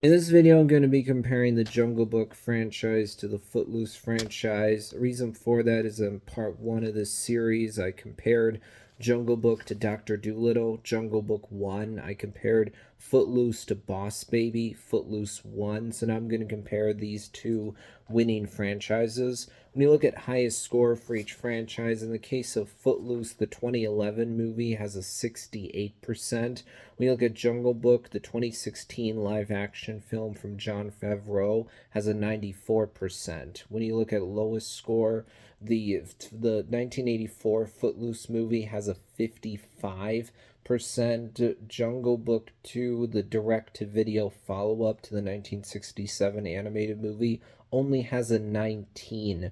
In this video, I'm going to be comparing the Jungle Book franchise to the Footloose franchise. The reason for that is in part one of this series, I compared Jungle Book to Dr. Dolittle. Jungle Book 1, I compared Footloose to Boss Baby, Footloose 1. So now I'm going to compare these two winning franchises. When you look at highest score for each franchise, in the case of Footloose, the 2011 movie has a 68%. When you look at Jungle Book, the 2016 live action film from Jon Favreau has a 94%. When you look at lowest score, the 1984 Footloose movie has a 55%. Jungle Book 2, the direct to video follow up to the 1967 animated movie, only has a 19%.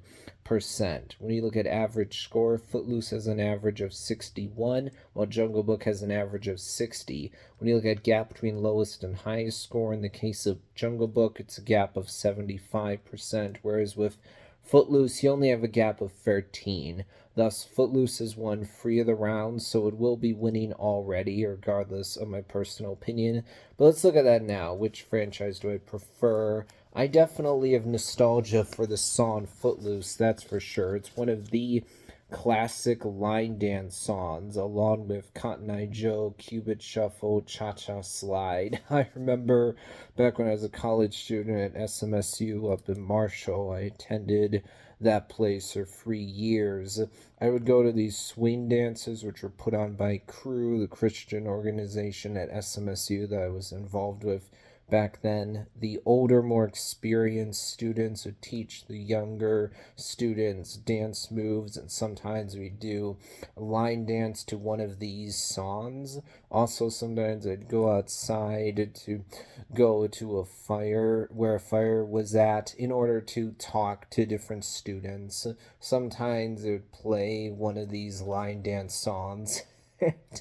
When you look at average score, Footloose has an average of 61, while Jungle Book has an average of 60. When you look at gap between lowest and highest score, in the case of Jungle Book, it's a gap of 75%, whereas with Footloose, you only have a gap of 13. Thus, Footloose has won 3 of the rounds, so it will be winning already, regardless of my personal opinion. But let's look at that now. Which franchise do I prefer? I definitely have nostalgia for the song Footloose, that's for sure. It's one of the classic line dance songs, along with Cotton Eye Joe, Cupid Shuffle, Cha Cha Slide. I remember back when I was a college student at SMSU up in Marshall, I attended that place for 3 years. I would go to these swing dances, which were put on by Crew, the Christian organization at SMSU that I was involved with back then. The older, more experienced students would teach the younger students dance moves, and sometimes we do a line dance to one of these songs. Also, sometimes I'd go outside to go to a fire where a fire was at in order to talk to different students. Sometimes it would play one of these line dance songs.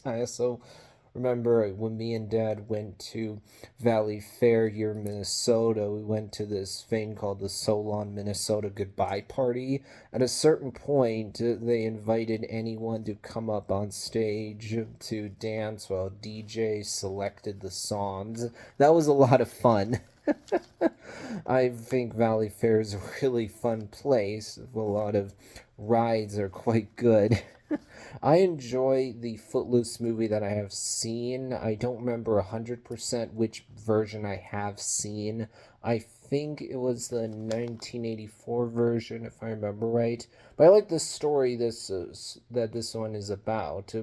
I also remember when me and Dad went to Valley Fair here in Minnesota, we went to this thing called the Solon, Minnesota Goodbye Party. At a certain point, they invited anyone to come up on stage to dance while DJ selected the songs. That was a lot of fun. I think Valley Fair is a really fun place. A lot of rides are quite good. I enjoy the Footloose movie that I have seen. I don't remember 100% which version I have seen. I think it was the 1984 version, if I remember right. But I like the story that this one is about,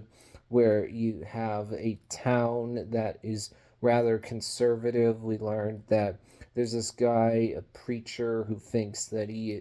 where you have a town that is rather conservative. We learned that there's this guy, a preacher, who thinks that he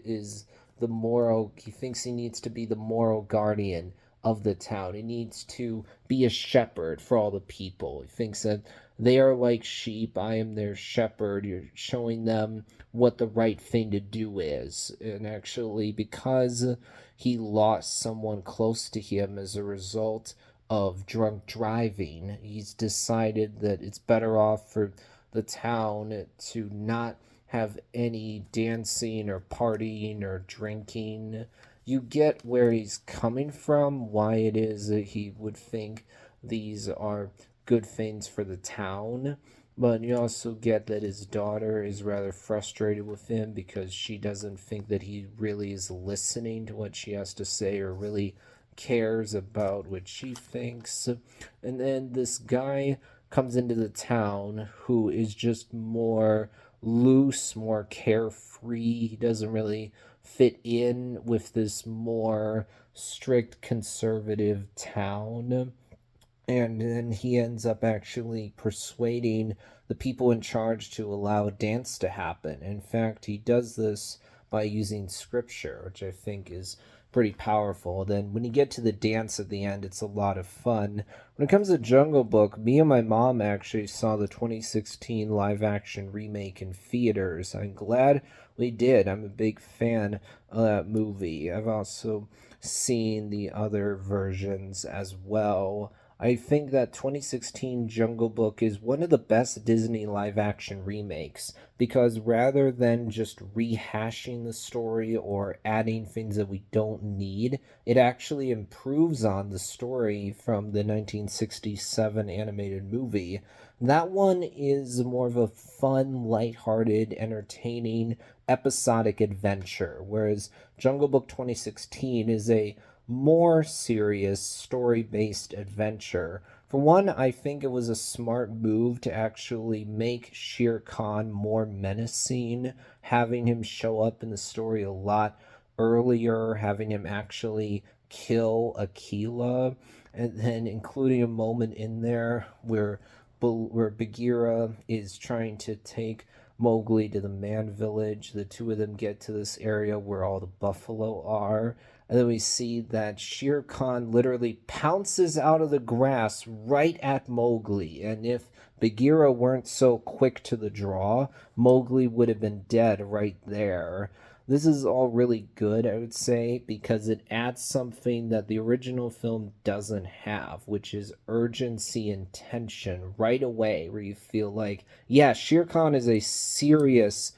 thinks he needs to be the moral guardian of the town. He needs to be a shepherd for all the people. He thinks that they are like sheep. I am their shepherd. You're showing them what the right thing to do is. And actually, because he lost someone close to him as a result of drunk driving, he's decided that it's better off for the town to not have any dancing or partying or drinking. You get where he's coming from, why it is that he would think these are good things for the town. But you also get that his daughter is rather frustrated with him because she doesn't think that he really is listening to what she has to say or really cares about what she thinks. And then this guy comes into the town who is just more loose, more carefree. He doesn't really fit in with this more strict conservative town. And then he ends up actually persuading the people in charge to allow a dance to happen. In fact, he does this by using scripture, which I think is pretty powerful. Then when you get to the dance at the end, it's a lot of fun. When it comes to Jungle Book, me and my mom actually saw the 2016 live action remake in theaters. I'm glad we did. I'm a big fan of that movie. I've also seen the other versions as well. I think that 2016 Jungle Book is one of the best Disney live action remakes because rather than just rehashing the story or adding things that we don't need, it actually improves on the story from the 1967 animated movie. That one is more of a fun, lighthearted, entertaining, episodic adventure, whereas Jungle Book 2016 is a more serious story based adventure. For one, I think it was a smart move to actually make Shere Khan more menacing, having him show up in the story a lot earlier, having him actually kill Aquila, and then including a moment in there where Bagheera is trying to take Mowgli to the man village. The two of them get to this area where all the buffalo are. And then we see that Shere Khan literally pounces out of the grass right at Mowgli. And if Bagheera weren't so quick to the draw, Mowgli would have been dead right there. This is all really good, I would say, because it adds something that the original film doesn't have, which is urgency and tension right away, where you feel like, yeah, Shere Khan is a serious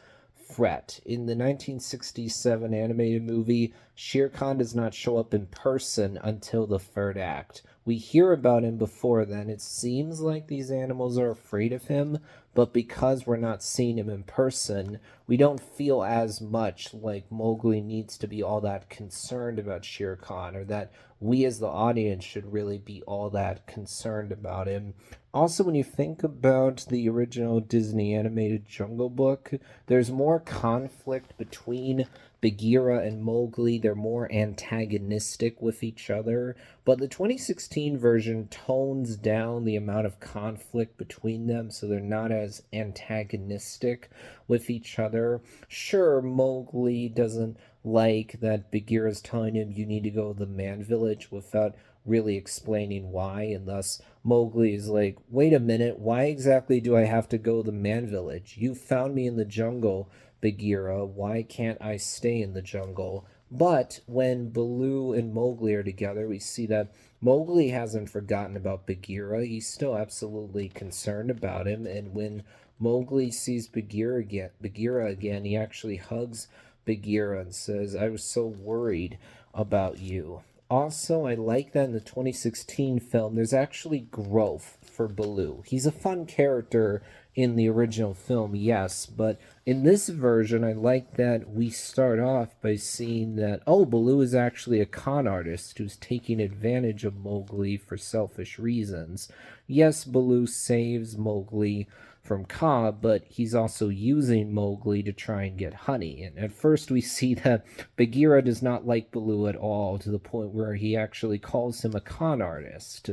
threat. In the 1967 animated movie, Shere Khan does not show up in person until the third act. We hear about him before then. It seems like these animals are afraid of him, but because we're not seeing him in person, we don't feel as much like Mowgli needs to be all that concerned about Shere Khan, or that we as the audience should really be all that concerned about him. Also, when you think about the original Disney animated Jungle Book, there's more conflict between Bagheera and Mowgli. They're more antagonistic with each other. But the 2016 version tones down the amount of conflict between them so they're not as antagonistic with each other. Sure, Mowgli doesn't like that Bagheera's telling him you need to go to the man village without really explaining why, and thus Mowgli is like, wait a minute, why exactly do I have to go to the man village? You found me in the jungle, Bagheera. Why can't I stay in the jungle? But when Baloo and Mowgli are together, we see that Mowgli hasn't forgotten about Bagheera. He's still absolutely concerned about him. And when Mowgli sees Bagheera again, he actually hugs Bagheera and says, I was so worried about you. Also, I like that in the 2016 film, there's actually growth for Baloo. He's a fun character in the original film, yes, but in this version, I like that we start off by seeing that, oh, Baloo is actually a con artist who's taking advantage of Mowgli for selfish reasons. Yes, Baloo saves Mowgli from Kaa, but he's also using Mowgli to try and get honey. And at first, we see that Bagheera does not like Baloo at all, to the point where he actually calls him a con artist.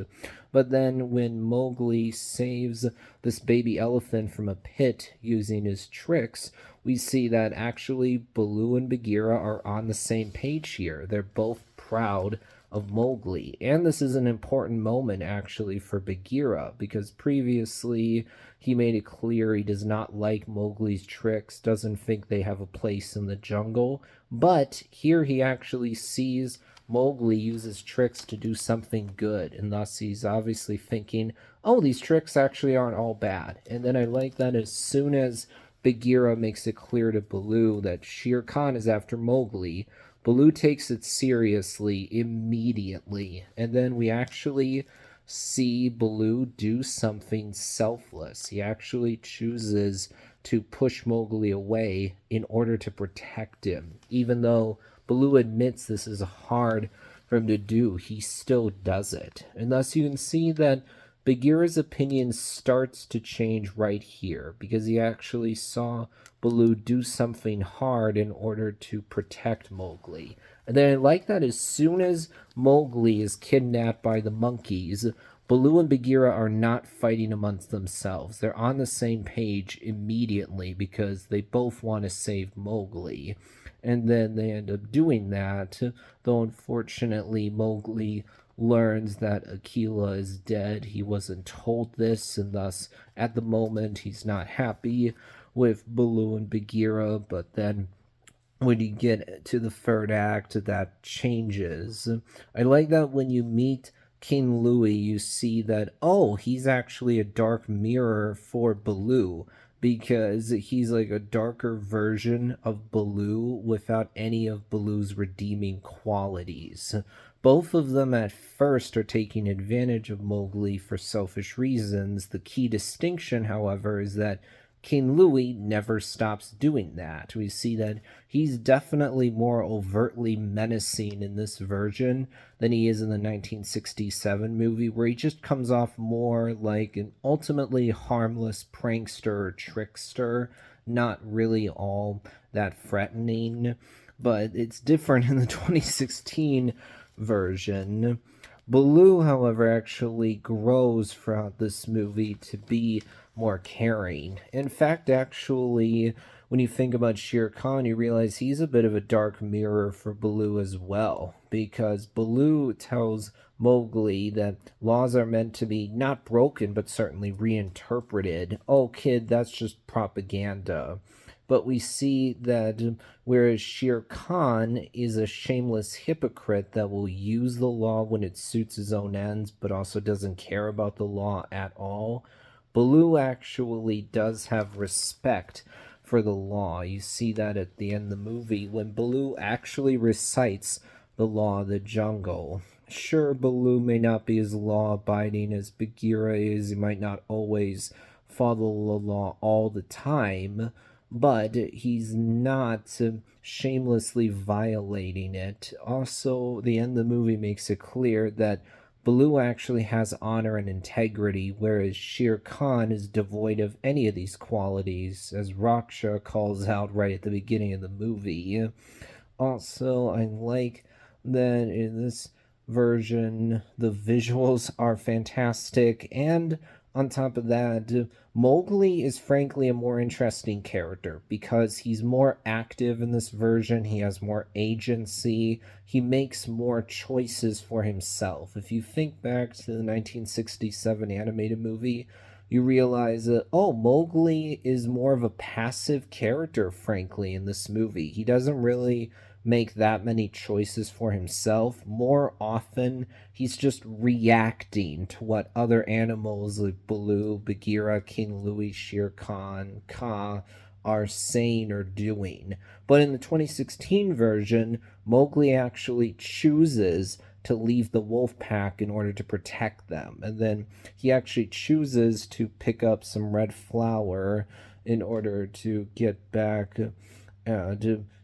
But then, when Mowgli saves this baby elephant from a pit using his tricks, we see that actually Baloo and Bagheera are on the same page here. They're both proud of Mowgli. And this is an important moment actually for Bagheera, because previously he made it clear he does not like Mowgli's tricks, doesn't think they have a place in the jungle. But here he actually sees Mowgli uses tricks to do something good, and thus he's obviously thinking, oh, these tricks actually aren't all bad. And then I like that as soon as Bagheera makes it clear to Baloo that Shere Khan is after Mowgli, Baloo takes it seriously immediately. And then we actually see Baloo do something selfless. He actually chooses to push Mowgli away in order to protect him. Even though Baloo admits this is hard for him to do, he still does it. And thus you can see that Bagheera's opinion starts to change right here, because he actually saw Baloo do something hard in order to protect Mowgli. And then I like that as soon as Mowgli is kidnapped by the monkeys, Baloo and Bagheera are not fighting amongst themselves. They're on the same page immediately because they both want to save Mowgli. And then they end up doing that, though unfortunately Mowgli learns that Aquila is dead. He wasn't told this, and thus at the moment he's not happy with Baloo and Bagheera. But then when you get to the third act, that changes. I like that when you meet King Louis, you see that, oh, he's actually a dark mirror for Baloo because he's like a darker version of Baloo without any of Baloo's redeeming qualities. Both of them at first are taking advantage of Mowgli for selfish reasons. The key distinction, however, is that King Louis never stops doing that. We see that he's definitely more overtly menacing in this version than he is in the 1967 movie, where he just comes off more like an ultimately harmless prankster or trickster, not really all that threatening. But it's different in the 2016 version. Baloo, however, actually grows throughout this movie to be more caring. In fact, actually, when you think about Shere Khan, you realize he's a bit of a dark mirror for Baloo as well, because Baloo tells Mowgli that laws are meant to be not broken but certainly reinterpreted. Oh, kid, that's just propaganda. But we see that whereas Shere Khan is a shameless hypocrite that will use the law when it suits his own ends, but also doesn't care about the law at all, Baloo actually does have respect for the law. You see that at the end of the movie when Baloo actually recites the law of the jungle. Sure, Baloo may not be as law abiding as Bagheera is, he might not always follow the law all the time, but he's not shamelessly violating it. Also, the end of the movie makes it clear that Baloo actually has honor and integrity, whereas Shere Khan is devoid of any of these qualities, as Raksha calls out right at the beginning of the movie. Also, I like that in this version, the visuals are fantastic, and on top of that, Mowgli is frankly a more interesting character because he's more active in this version, he has more agency, he makes more choices for himself. If you think back to the 1967 animated movie, you realize that, oh, Mowgli is more of a passive character, frankly, in this movie. He doesn't really make that many choices for himself. More often, he's just reacting to what other animals like Baloo, Bagheera, King Louis, Shere Khan, Kaa are saying or doing. But in the 2016 version, Mowgli actually chooses to leave the wolf pack in order to protect them. And then he actually chooses to pick up some red flower in order to get back to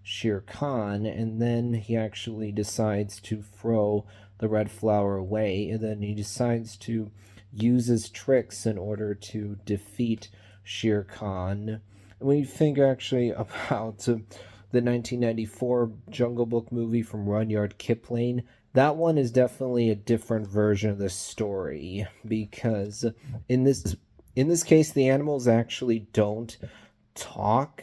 Shere Khan, and then he actually decides to throw the red flower away, and then he decides to use his tricks in order to defeat Shere Khan. And when you think actually about the 1994 Jungle Book movie from Rudyard Kipling, that one is definitely a different version of the story because in this case the animals actually don't talk,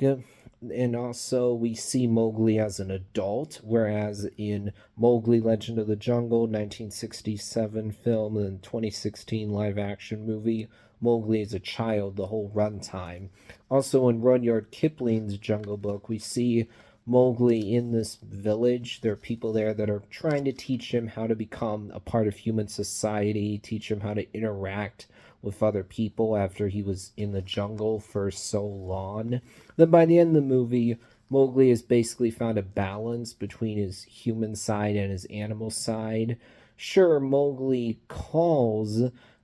and also we see Mowgli as an adult, whereas in Mowgli Legend of the Jungle 1967 film and 2016 live action movie, Mowgli is a child the whole runtime. Also in Rudyard Kipling's Jungle Book, we see Mowgli in this village. There are people there that are trying to teach him how to become a part of human society, teach him how to interact with other people after he was in the jungle for so long. Then by the end of the movie, Mowgli has basically found a balance between his human side and his animal side. Sure, Mowgli calls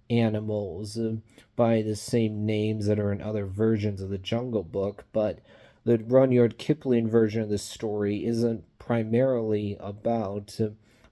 animals by the same names that are in other versions of the Jungle Book, but the Rudyard Kipling version of the story isn't primarily about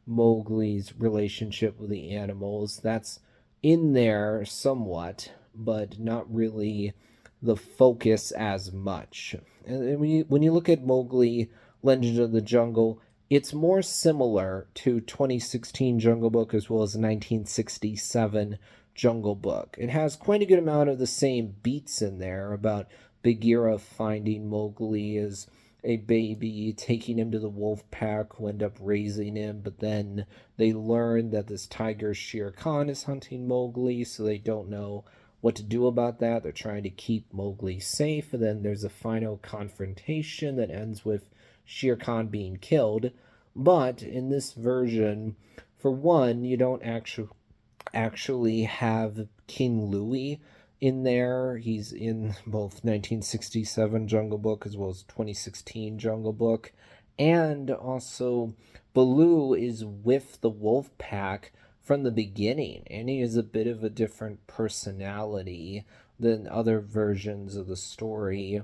Mowgli's relationship with the animals. That's in there somewhat, but not really the focus as much. And when you look at Mowgli Legend of the Jungle, it's more similar to 2016 Jungle Book as well as 1967 Jungle Book. It has quite a good amount of the same beats in there about Bagheera finding Mowgli as a baby, taking him to the wolf pack who end up raising him, but then they learn that this tiger Shere Khan is hunting Mowgli, so they don't know what to do about that. They're trying to keep Mowgli safe, and then there's a final confrontation that ends with Shere Khan being killed. But in this version, for one, you don't actually actually have King Louie in there. He's in both 1967 Jungle Book as well as 2016 Jungle Book. And also, Baloo is with the wolf pack from the beginning, and he has a bit of a different personality than other versions of the story.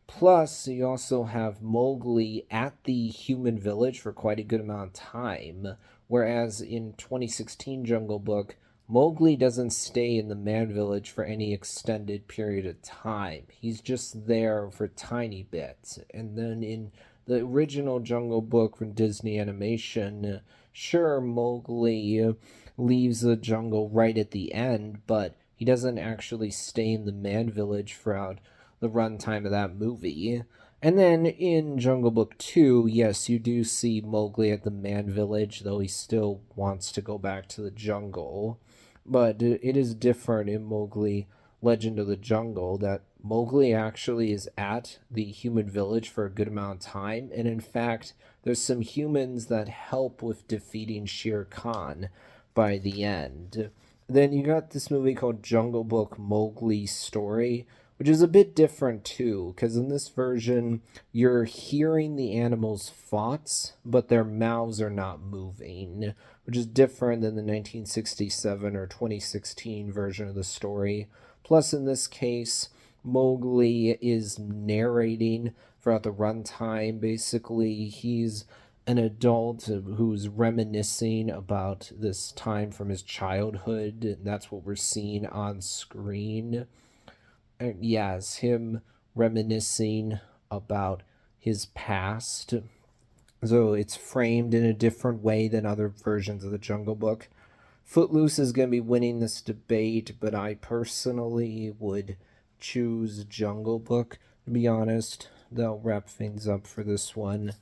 Plus, you also have Mowgli at the human village for quite a good amount of time, whereas in 2016 Jungle Book, Mowgli doesn't stay in the man village for any extended period of time. He's just there for tiny bits. And then in the original Jungle Book from Disney Animation, sure, Mowgli leaves the jungle right at the end, but he doesn't actually stay in the man village throughout the runtime of that movie. And then in Jungle Book 2, yes, you do see Mowgli at the man village, though he still wants to go back to the jungle. But it is different in Mowgli Legend of the Jungle that Mowgli actually is at the human village for a good amount of time. And in fact, there's some humans that help with defeating Shere Khan by the end. Then you got this movie called Jungle Book Mowgli's Story, which is a bit different too, because in this version, you're hearing the animals' thoughts, but their mouths are not moving, which is different than the 1967 or 2016 version of the story. Plus, in this case, Mowgli is narrating throughout the runtime. Basically, he's an adult who's reminiscing about this time from his childhood, and that's what we're seeing on screen. And yes, him reminiscing about his past. So it's framed in a different way than other versions of the Jungle Book. Footloose is going to be winning this debate, but I personally would choose Jungle Book, to be honest. They'll wrap things up for this one.